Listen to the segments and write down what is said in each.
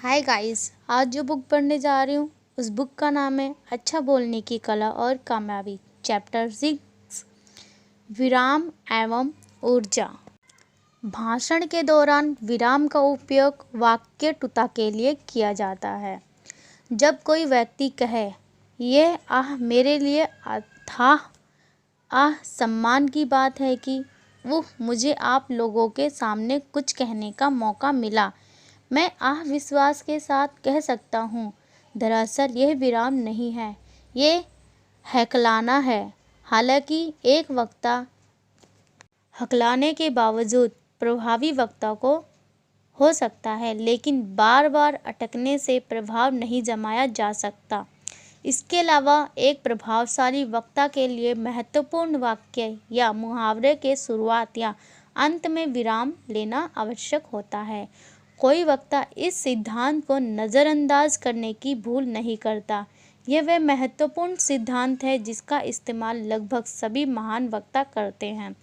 Hi guys, आज जो book पढ़ने जा रही हूँ उस बुक का नाम है अच्छा बोलने की कला और कामयाबी। चैप्टर 6, विराम एवं ऊर्जा। भाषण के दौरान विराम का उपयोग वाक्यटुता के लिए किया जाता है। जब कोई व्यक्ति कहे, यह मेरे लिए अथाह सम्मान की बात है कि मुझे आप लोगों के सामने कुछ कहने का मौका मिला, मैं विश्वास के साथ कह सकता हूँ, दरअसल यह विराम नहीं है, ये हकलाना है। हालांकि एक वक्ता हकलाने के बावजूद प्रभावी वक्ता को हो सकता है, लेकिन बार बार अटकने से प्रभाव नहीं जमाया जा सकता। इसके अलावा एक प्रभावशाली वक्ता के लिए महत्वपूर्ण वाक्य या मुहावरे के शुरुआत या अंत में विराम लेना आवश्यक होता है। कोई वक्ता इस सिद्धांत को नज़रअंदाज करने की भूल नहीं करता। यह वह महत्वपूर्ण सिद्धांत है जिसका इस्तेमाल लगभग सभी महान वक्ता करते हैं।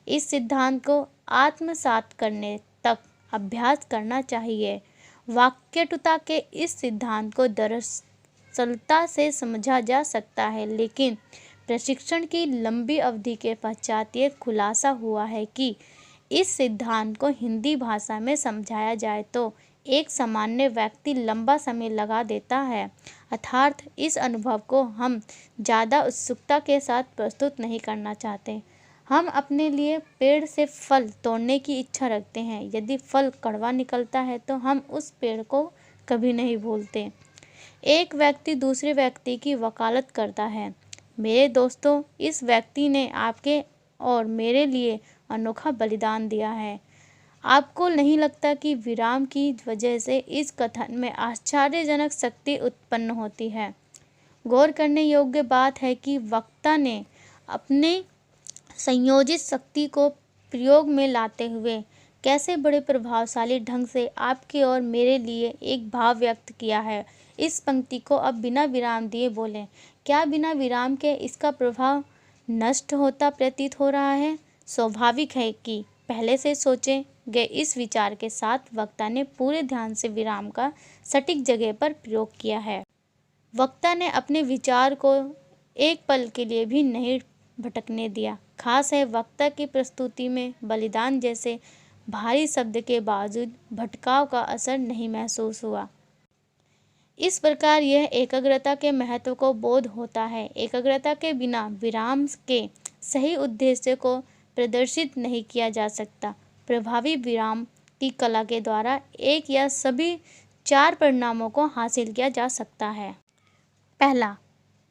इस सिद्धांत को आत्मसात करने तक अभ्यास करना चाहिए। वाक्यटुता के इस सिद्धांत को सरलता से समझा जा सकता है, लेकिन प्रशिक्षण की लंबी अवधि के पश्चात ये खुलासा हुआ है कि इस सिद्धांत को हिंदी भाषा में समझाया जाए तो एक सामान्य व्यक्ति लंबा समय लगा देता है। अर्थात इस अनुभव को हम ज़्यादा उत्सुकता के साथ प्रस्तुत नहीं करना चाहते। हम अपने लिए पेड़ से फल तोड़ने की इच्छा रखते हैं। यदि फल कड़वा निकलता है तो हम उस पेड़ को कभी नहीं भूलते। एक व्यक्ति दूसरे व्यक्ति की वकालत करता है। मेरे दोस्तों, इस व्यक्ति ने आपके और मेरे लिए अनोखा बलिदान दिया है। आपको नहीं लगता कि विराम की वजह से इस कथन में आश्चर्यजनक शक्ति उत्पन्न होती है? गौर करने योग्य बात है कि वक्ता ने अपने संयोजित शक्ति को प्रयोग में लाते हुए कैसे बड़े प्रभावशाली ढंग से आपके और मेरे लिए एक भाव व्यक्त किया है। इस पंक्ति को अब बिना विराम दिए बोलें। क्या बिना विराम के इसका प्रभाव नष्ट होता प्रतीत हो रहा है? स्वाभाविक है कि पहले से सोचे गए इस विचार के साथ वक्ता ने पूरे ध्यान से विराम का सटीक जगह पर प्रयोग किया है। वक्ता ने अपने विचार को एक पल के लिए भी नहीं भटकने दिया। खास है, वक्ता की प्रस्तुति में बलिदान जैसे भारी शब्द के बावजूद भटकाव का असर नहीं महसूस हुआ। इस प्रकार यह एकाग्रता के महत्व को बोध होता है। एकाग्रता के बिना विराम के सही उद्देश्य को प्रदर्शित नहीं किया जा सकता। प्रभावी विराम की कला के द्वारा एक या सभी 4 परिणामों को हासिल किया जा सकता है। पहला,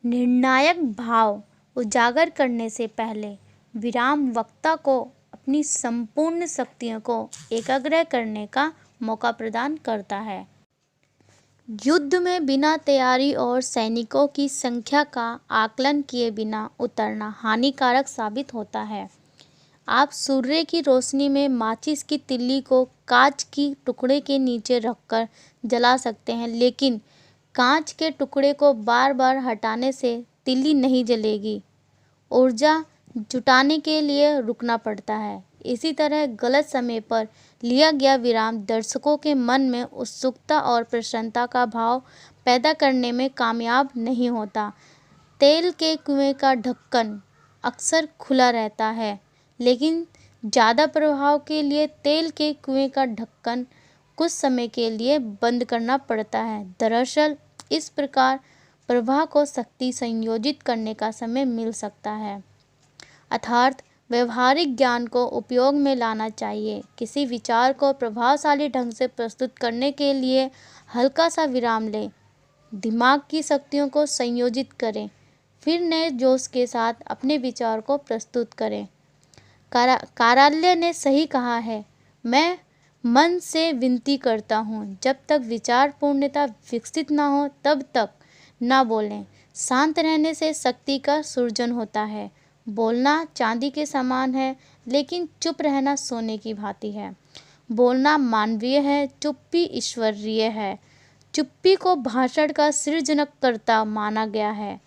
निर्णायक भाव उजागर करने से पहले विराम वक्ता को अपनी संपूर्ण शक्तियों को एकाग्र करने का मौका प्रदान करता है। युद्ध में बिना तैयारी और सैनिकों की संख्या का आकलन किए बिना उतरना हानिकारक साबित होता है। आप सूर्य की रोशनी में माचिस की तिल्ली को कांच की टुकड़े के नीचे रखकर जला सकते हैं, लेकिन कांच के टुकड़े को बार बार हटाने से तिल्ली नहीं जलेगी। ऊर्जा जुटाने के लिए रुकना पड़ता है। इसी तरह गलत समय पर लिया गया विराम दर्शकों के मन में उत्सुकता और प्रसन्नता का भाव पैदा करने में कामयाब नहीं होता। तेल के कुएं का ढक्कन अक्सर खुला रहता है, लेकिन ज़्यादा प्रभाव के लिए तेल के कुएं का ढक्कन कुछ समय के लिए बंद करना पड़ता है। दरअसल इस प्रकार प्रवाह को शक्ति संयोजित करने का समय मिल सकता है। अर्थात व्यवहारिक ज्ञान को उपयोग में लाना चाहिए। किसी विचार को प्रभावशाली ढंग से प्रस्तुत करने के लिए हल्का सा विराम लें, दिमाग की शक्तियों को संयोजित करें, फिर नए जोश के साथ अपने विचार को प्रस्तुत करें। कार्यालय ने सही कहा है, मैं मन से विनती करता हूँ, जब तक विचार पूर्णतः विकसित ना हो तब तक ना बोलें। शांत रहने से शक्ति का सृजन होता है। बोलना चांदी के समान है, लेकिन चुप रहना सोने की भांति है। बोलना मानवीय है, चुप्पी ईश्वरीय है। चुप्पी को भाषण का सृजनकर्ता माना गया है,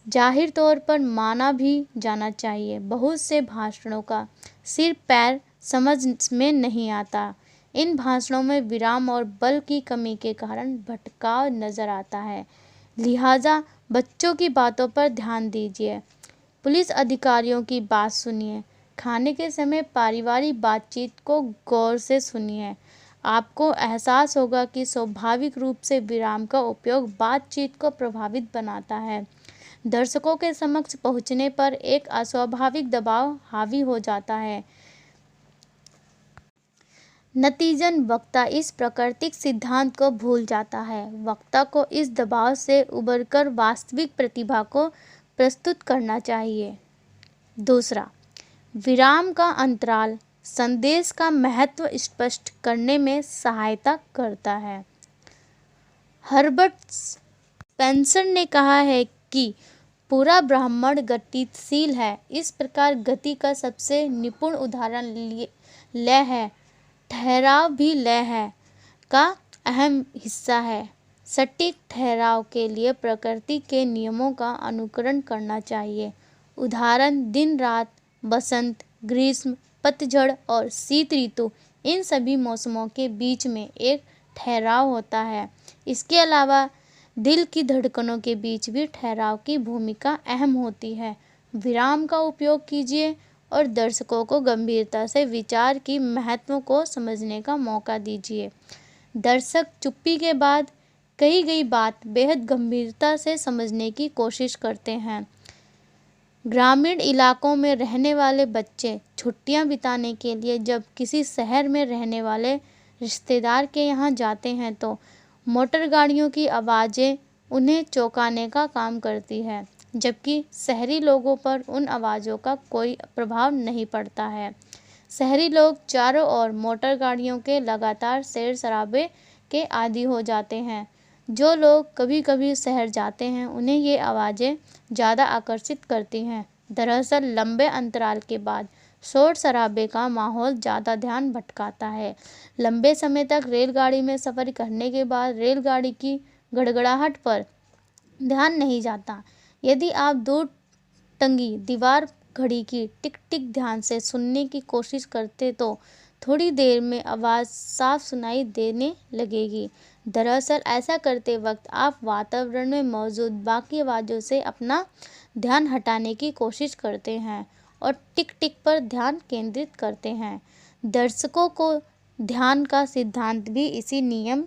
जाहिर तौर पर माना भी जाना चाहिए। बहुत से भाषणों का सिर पैर समझ में नहीं आता। इन भाषणों में विराम और बल की कमी के कारण भटकाव नजर आता है। लिहाजा बच्चों की बातों पर ध्यान दीजिए। पुलिस अधिकारियों की बात सुनिए। खाने के समय पारिवारिक बातचीत को गौर से सुनिए। आपको एहसास होगा कि स्वाभाविक रूप से विराम का उपयोग बातचीत को प्रभावित बनाता है। दर्शकों के समक्ष पहुंचने पर एक अस्वाभाविक दबाव हावी हो जाता है। नतीजन वक्ता इस प्राकृतिक सिद्धांत को भूल जाता है। वक्ता को इस दबाव से उबरकर वास्तविक प्रतिभा को प्रस्तुत करना चाहिए। दूसरा, विराम का अंतराल संदेश का महत्व स्पष्ट करने में सहायता करता है। हर्बर्ट स्पेंसर ने कहा है कि पूरा ब्रह्मांड गतिशील है। इस प्रकार गति का सबसे निपुण उदाहरण लय है। ठहराव भी लय है का अहम हिस्सा है। सटीक ठहराव के लिए प्रकृति के नियमों का अनुकरण करना चाहिए। उदाहरण दिन रात, बसंत, ग्रीष्म, पतझड़ और शीत ऋतु, इन सभी मौसमों के बीच में एक ठहराव होता है। इसके अलावा दिल की धड़कनों के बीच भी ठहराव की भूमिका अहम होती है। विराम का उपयोग कीजिए और दर्शकों को गंभीरता से विचार की महत्व को समझने का मौका दीजिए। दर्शक चुप्पी के बाद कही गई बात बेहद गंभीरता से समझने की कोशिश करते हैं। ग्रामीण इलाकों में रहने वाले बच्चे छुट्टियां बिताने के लिए जब किसी शहर में रहने वाले रिश्तेदार के यहाँ जाते हैं तो मोटर गाड़ियों की आवाज़ें उन्हें चौंकाने का काम करती है, जबकि शहरी लोगों पर उन आवाज़ों का कोई प्रभाव नहीं पड़ता है। शहरी लोग चारों ओर मोटर गाड़ियों के लगातार शोर शराबे के आदी हो जाते हैं। जो लोग कभी कभी शहर जाते हैं उन्हें ये आवाज़ें ज़्यादा आकर्षित करती हैं। दरअसल लंबे अंतराल के बाद शोर शराबे का माहौल ज़्यादा ध्यान भटकाता है। लंबे समय तक रेलगाड़ी में सफ़र करने के बाद रेलगाड़ी की गड़गड़ाहट पर ध्यान नहीं जाता। यदि आप दूर टंगी दीवार घड़ी की टिक टिक ध्यान से सुनने की कोशिश करते तो थोड़ी देर में आवाज़ साफ सुनाई देने लगेगी। दरअसल ऐसा करते वक्त आप वातावरण में मौजूद बाकी आवाज़ों से अपना ध्यान हटाने की कोशिश करते हैं और टिक टिक पर ध्यान केंद्रित करते हैं। दर्शकों को ध्यान का सिद्धांत भी इसी नियम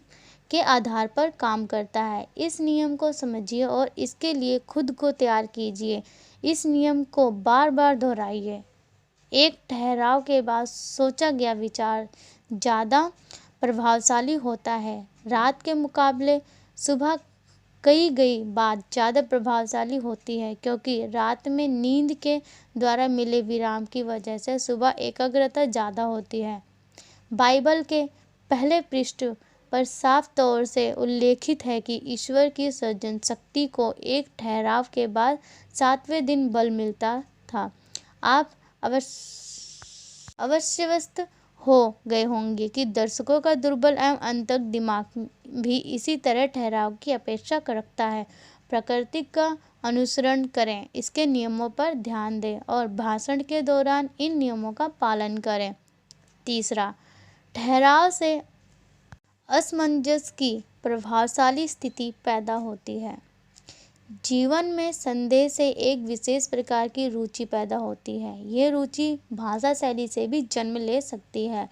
के आधार पर काम करता है। इस नियम को समझिए और इसके लिए खुद को तैयार कीजिए। इस नियम को बार बार दोहराइए। एक ठहराव के बाद सोचा गया विचार ज़्यादा प्रभावशाली होता है। रात के मुकाबले सुबह कही गई बात ज़्यादा प्रभावशाली होती है, क्योंकि रात में नींद के द्वारा मिले विराम की वजह से सुबह एकाग्रता ज़्यादा होती है। बाइबल के पहले पृष्ठ पर साफ तौर से उल्लेखित है कि ईश्वर की सृजन शक्ति को एक ठहराव के बाद 7वें दिन बल मिलता था। आप अवश्यवस्त हो गए होंगे कि दर्शकों का दुर्बल एवं अंतक दिमाग भी इसी तरह ठहराव की अपेक्षा रखता है। प्रकृति का अनुसरण करें, इसके नियमों पर ध्यान दें और भाषण के दौरान इन नियमों का पालन करें। तीसरा, ठहराव से असमंजस की प्रभावशाली स्थिति पैदा होती है। जीवन में संदेह से एक विशेष प्रकार की रुचि पैदा होती है। ये रुचि भाषा शैली से भी जन्म ले सकती है।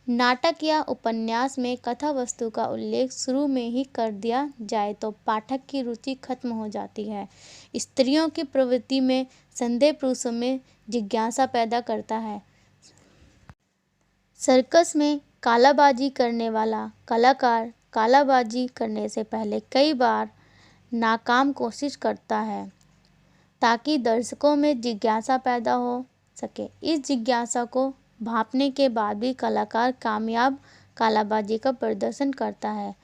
नाटक या उपन्यास में कथा वस्तु का उल्लेख शुरू में ही कर दिया जाए तो पाठक की रुचि खत्म हो जाती है। स्त्रियों की प्रवृत्ति में संदेह पुरुषों में जिज्ञासा पैदा करता है। सर्कस में कालाबाजी करने वाला कलाकार कालाबाजी करने से पहले कई बार नाकाम कोशिश करता है ताकि दर्शकों में जिज्ञासा पैदा हो सके। इस जिज्ञासा को भांपने के बाद भी कलाकार कामयाब कालाबाजी का प्रदर्शन करता है।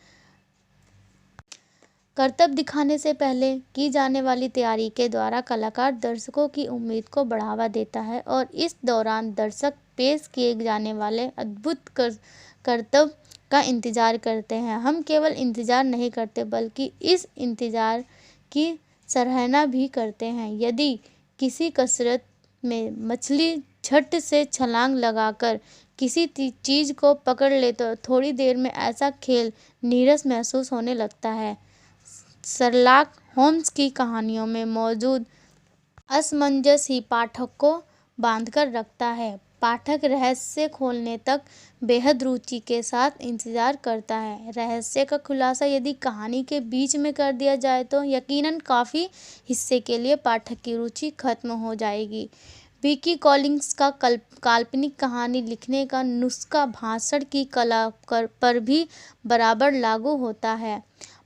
करतब दिखाने से पहले की जाने वाली तैयारी के द्वारा कलाकार दर्शकों की उम्मीद को बढ़ावा देता है और इस दौरान दर्शक पेश किए जाने वाले अद्भुत करतब का इंतजार करते हैं। हम केवल इंतजार नहीं करते बल्कि इस इंतजार की सराहना भी करते हैं। यदि किसी कसरत में मछली झट से छलांग लगाकर किसी चीज को पकड़ ले तो थोड़ी देर में ऐसा खेल नीरस महसूस होने लगता है। शर्लॉक होम्स की कहानियों में मौजूद असमंजस ही पाठक को बांधकर रखता है। पाठक रहस्य खोलने तक बेहद रुचि के साथ इंतजार करता है। रहस्य का खुलासा यदि कहानी के बीच में कर दिया जाए तो यकीनन काफ़ी हिस्से के लिए पाठक की रुचि खत्म हो जाएगी। विकी कॉलिंस का काल्पनिक कहानी लिखने का नुस्खा भाषण की कला पर भी बराबर लागू होता है।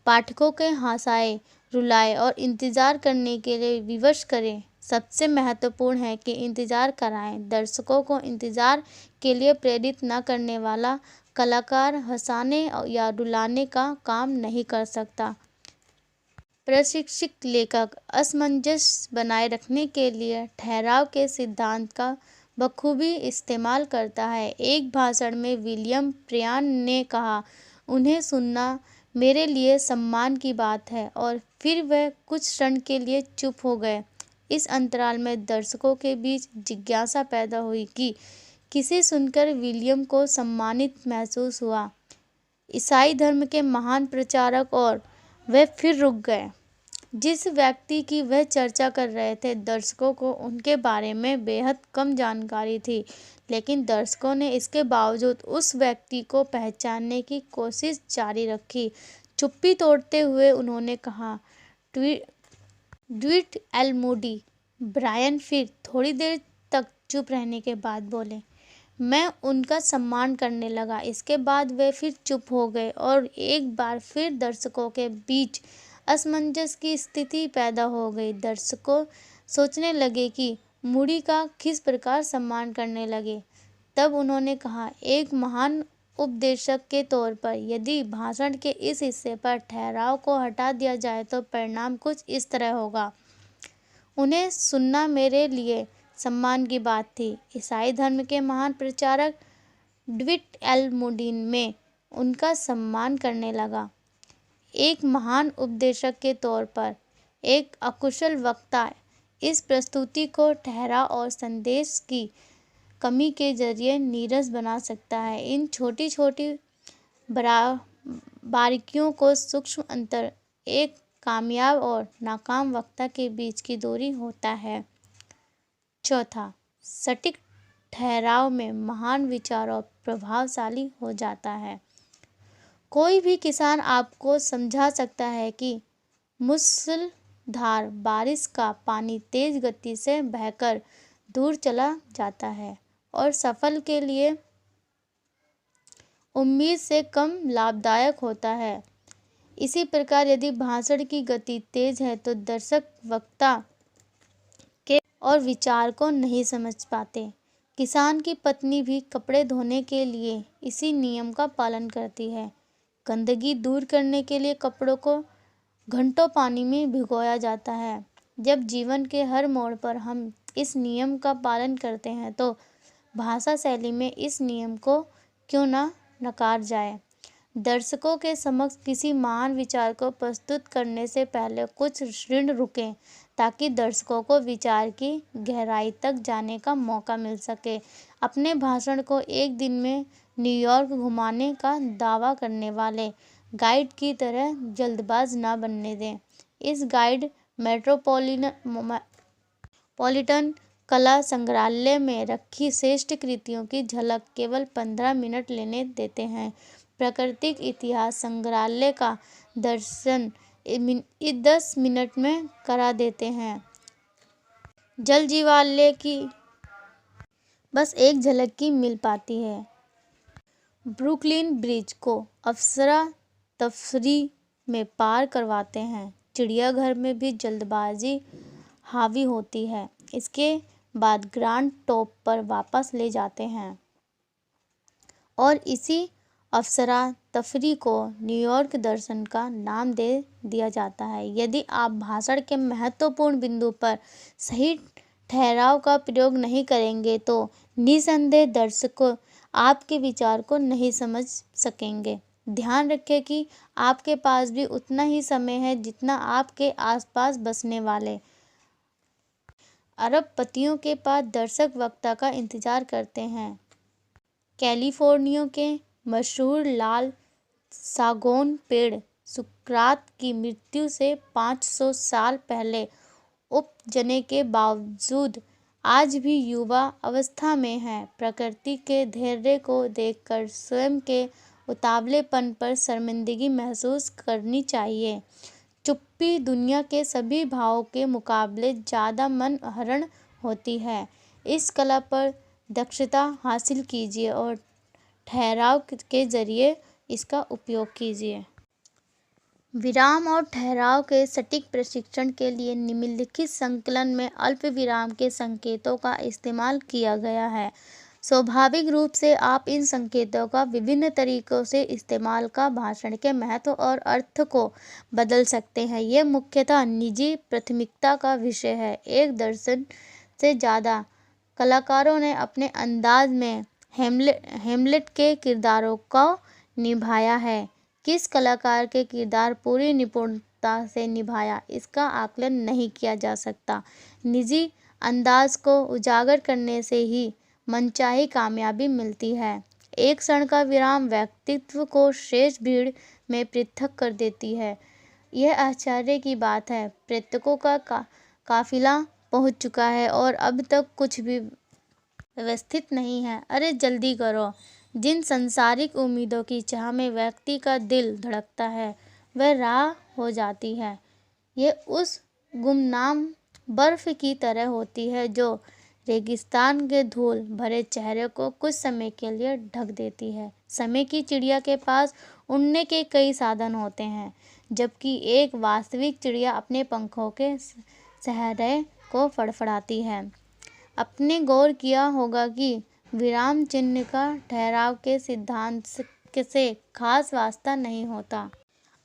पाठकों के हंसाए, रुलाए और इंतजार करने के लिए विवश करें। सबसे महत्वपूर्ण है कि इंतजार कराएं। दर्शकों को इंतजार के लिए प्रेरित न करने वाला कलाकार हंसाने या रुलाने का काम नहीं कर सकता। प्रशिक्षित लेखक असमंजस बनाए रखने के लिए ठहराव के सिद्धांत का बखूबी इस्तेमाल करता है। एक भाषण में विलियम प्रियान ने कहा, उन्हें सुनना मेरे लिए सम्मान की बात है, और फिर वह कुछ क्षण के लिए चुप हो गए। इस अंतराल में दर्शकों के बीच जिज्ञासा पैदा हुई कि किसे सुनकर विलियम को सम्मानित महसूस हुआ। ईसाई धर्म के महान प्रचारक, और वे फिर रुक गए। जिस व्यक्ति की वह चर्चा कर रहे थे, दर्शकों को उनके बारे में बेहद कम जानकारी थी, लेकिन दर्शकों ने इसके बावजूद उस व्यक्ति को पहचानने की कोशिश जारी रखी। चुप्पी तोड़ते हुए उन्होंने कहा, ड्यूट एल मूडी। ब्रायन फिर थोड़ी देर तक चुप रहने के बाद बोले, मैं उनका सम्मान करने लगा। इसके बाद वे फिर चुप हो गए और एक बार फिर दर्शकों के बीच असमंजस की स्थिति पैदा हो गई। दर्शकों सोचने लगे कि मूडी का किस प्रकार सम्मान करने लगे। तब उन्होंने कहा, एक महान उपदेशक के तौर पर यदि भाषण के इस हिस्से पर ठहराव को हटा दिया जाए तो परिणाम कुछ इस तरह होगा। उन्हें सुनना मेरे लिए सम्मान की बात थी। ईसाई धर्म के महान प्रचारक ड्यूट एल मूडी में उनका सम्मान करने लगा। एक महान उपदेशक के तौर पर एक अकुशल वक्ता इस प्रस्तुति को ठहराव और संदेश की कमी के जरिए नीरस बना सकता है। इन छोटी छोटी बारीकियों को सूक्ष्म अंतर एक कामयाब और नाकाम वक्ता के बीच की दूरी होता है। चौथा, सटीक ठहराव में महान विचारों प्रभावशाली हो जाता है। कोई भी किसान आपको समझा सकता है कि मूसलाधार बारिश का पानी तेज गति से बहकर दूर चला जाता है और सफल के लिए उम्मीद से कम लाभदायक होता है। इसी प्रकार यदि भाषण की गति तेज है तो दर्शक वक्ता के और विचार को नहीं समझ पाते। किसान की पत्नी भी कपड़े धोने के लिए इसी नियम का पालन करती है। गंदगी दूर करने के लिए कपड़ों को घंटों पानी में भिगोया जाता है। जब जीवन के हर मोड़ पर हम इस नियम का पालन करते हैं तो भाषा शैली में इस नियम को क्यों न नकार जाए। दर्शकों के समक्ष किसी महान विचार को प्रस्तुत करने से पहले कुछ क्षण रुकें ताकि दर्शकों को विचार की गहराई तक जाने का मौका मिल सके। अपने भाषण को एक दिन में न्यूयॉर्क घुमाने का दावा करने वाले गाइड की तरह जल्दबाज न बनने दें। इस गाइड मेट्रोपॉलिटन कला संग्रहालय में रखी श्रेष्ठ कृतियों की झलक केवल 15 मिनट लेने देते हैं। प्राकृतिक इतिहास संग्रहालय का दर्शन 10 मिनट में करा देते हैं। जल जीवालय की बस एक झलक की मिल पाती है। ब्रुकलिन ब्रिज को अफसरा तफरी में पार करवाते हैं। चिड़ियाघर में भी जल्दबाजी हावी होती है। इसके बाद ग्रांड टॉप पर वापस ले जाते हैं और इसी अफसरा तफरी को न्यूयॉर्क दर्शन का नाम दे दिया जाता है। यदि आप भाषण के महत्वपूर्ण बिंदु पर सही ठहराव का प्रयोग नहीं करेंगे तो निसंदेह दर्शक आपके विचार को नहीं समझ सकेंगे। ध्यान रखें कि आपके पास भी उतना ही समय है जितना आपके आसपास बसने वाले अरबपतियों के पास दर्शक वक्ता का इंतजार करते हैं। कैलिफोर्निया के मशहूर लाल सागौन पेड़ सुकरात की मृत्यु से 500 साल पहले उपजने के बावजूद आज भी युवा अवस्था में है। प्रकृति के धैर्य को देखकर स्वयं के उतावलेपन पर शर्मिंदगी महसूस करनी चाहिए। चुप्पी दुनिया के सभी भावों के मुकाबले ज़्यादा मनहरण होती है। इस कला पर दक्षता हासिल कीजिए और ठहराव के जरिए इसका उपयोग कीजिए। विराम और ठहराव के सटीक प्रशिक्षण के लिए निम्नलिखित संकलन में अल्प विराम के संकेतों का इस्तेमाल किया गया है। स्वाभाविक रूप से आप इन संकेतों का विभिन्न तरीकों से इस्तेमाल का भाषण के महत्व और अर्थ को बदल सकते हैं। ये मुख्यतः निजी प्राथमिकता का विषय है। एक दर्जन से ज़्यादा कलाकारों ने अपने अंदाज में हेमलेट के किरदारों को निभाया है। किस कलाकार के किरदार पूरी निपुणता से निभाया, इसका आकलन नहीं किया जा सकता। निजी अंदाज को उजागर करने से ही मनचाही कामयाबी मिलती है। एक क्षण का विराम व्यक्तित्व को शेष भीड़ में पृथक कर देती है। यह आश्चर्य की बात है, प्रेक्षकों का काफिला पहुंच चुका है और अब तक कुछ भी व्यवस्थित नहीं है। अरे जल्दी करो। जिन संसारिक उम्मीदों की चाह में व्यक्ति का दिल धड़कता है, वह राह हो जाती है। यह उस गुमनाम बर्फ की तरह होती है जो रेगिस्तान के धूल भरे चेहरे को कुछ समय के लिए ढक देती है। समय की चिड़िया के पास उड़ने के कई साधन होते हैं, जबकि एक वास्तविक चिड़िया अपने पंखों के सहरे को फड़फड़ाती है। आपने गौर किया होगा कि विराम चिन्ह का ठहराव के सिद्धांत से खास वास्ता नहीं होता।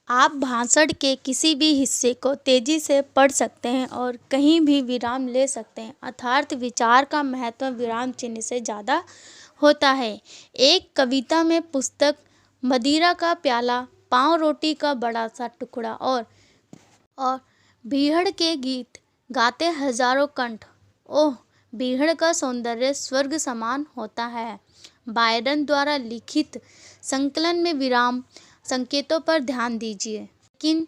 आप भाषण के किसी भी हिस्से को तेजी से पढ़ सकते हैं और कहीं भी विराम ले सकते हैं, अर्थात विचार का महत्व विराम चिन्ह से ज़्यादा होता है। एक कविता में पुस्तक, मदिरा का प्याला, पाव रोटी का बड़ा सा टुकड़ा और बीहड़ के गीत गाते हजारों कंठ। ओह, बीहड़ का सौंदर्य स्वर्ग समान होता है। बायरन द्वारा लिखित संकलन में विराम संकेतों पर ध्यान दीजिए। लेकिन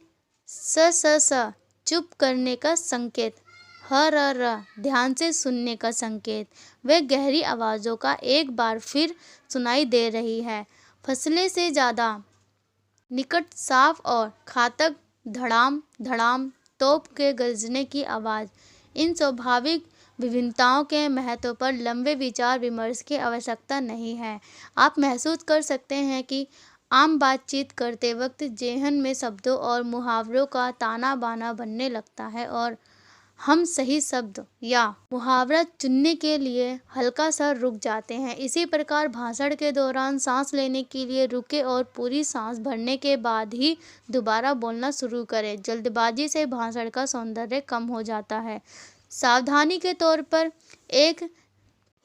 स चुप करने का संकेत, र ध्यान से सुनने का संकेत। वे गहरी आवाज़ों का एक बार फिर सुनाई दे रही है, फसले से ज़्यादा निकट, साफ और घातक। धड़ाम धड़ाम तोप के गरजने की आवाज़। इन स्वाभाविक विभिन्नताओं के महत्व पर लंबे विचार विमर्श की आवश्यकता नहीं है। आप महसूस कर सकते हैं कि आम बातचीत करते वक्त जेहन में शब्दों और मुहावरों का ताना बाना बनने लगता है और हम सही शब्द या मुहावरा चुनने के लिए हल्का सा रुक जाते हैं। इसी प्रकार भाषण के दौरान सांस लेने के लिए रुके और पूरी सांस भरने के बाद ही दोबारा बोलना शुरू करें। जल्दबाजी से भाषण का सौंदर्य कम हो जाता है। सावधानी के तौर पर एक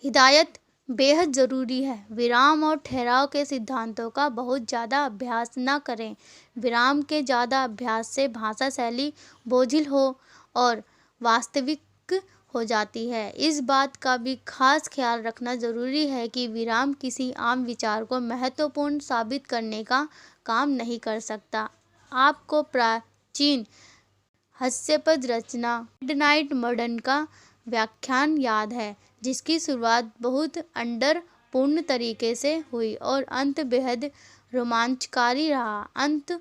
हिदायत बेहद ज़रूरी है। विराम और ठहराव के सिद्धांतों का बहुत ज़्यादा अभ्यास न करें। विराम के ज़्यादा अभ्यास से भाषा शैली बोझिल हो और वास्तविक हो जाती है। इस बात का भी खास ख्याल रखना ज़रूरी है कि विराम किसी आम विचार को महत्वपूर्ण साबित करने का काम नहीं कर सकता। आपको प्राचीन हास्यपद रचना मिडनाइट मर्डर का व्याख्यान याद है, जिसकी शुरुआत बहुत अंडरपूर्ण तरीके से हुई और अंत बेहद रोमांचकारी रहा। अंत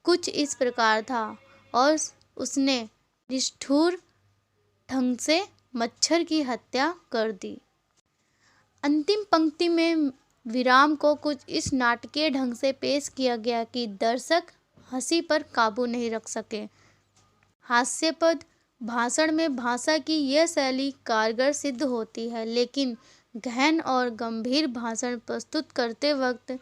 कुछ इस प्रकार था और उसने निष्ठुर ढंग से मच्छर की हत्या कर दी। अंतिम पंक्ति में विराम को कुछ इस नाटकीय ढंग से पेश किया गया कि दर्शक हंसी पर काबू नहीं रख सके। हास्यपद भाषण में भाषा की यह शैली कारगर सिद्ध होती है, लेकिन गहन और गंभीर भाषण प्रस्तुत करते वक्त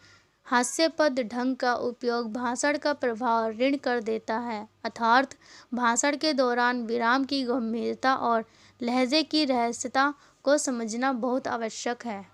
हास्यपद ढंग का उपयोग भाषण का प्रभाव ऋण कर देता है। अर्थात भाषण के दौरान विराम की गंभीरता और लहजे की रहस्यता को समझना बहुत आवश्यक है।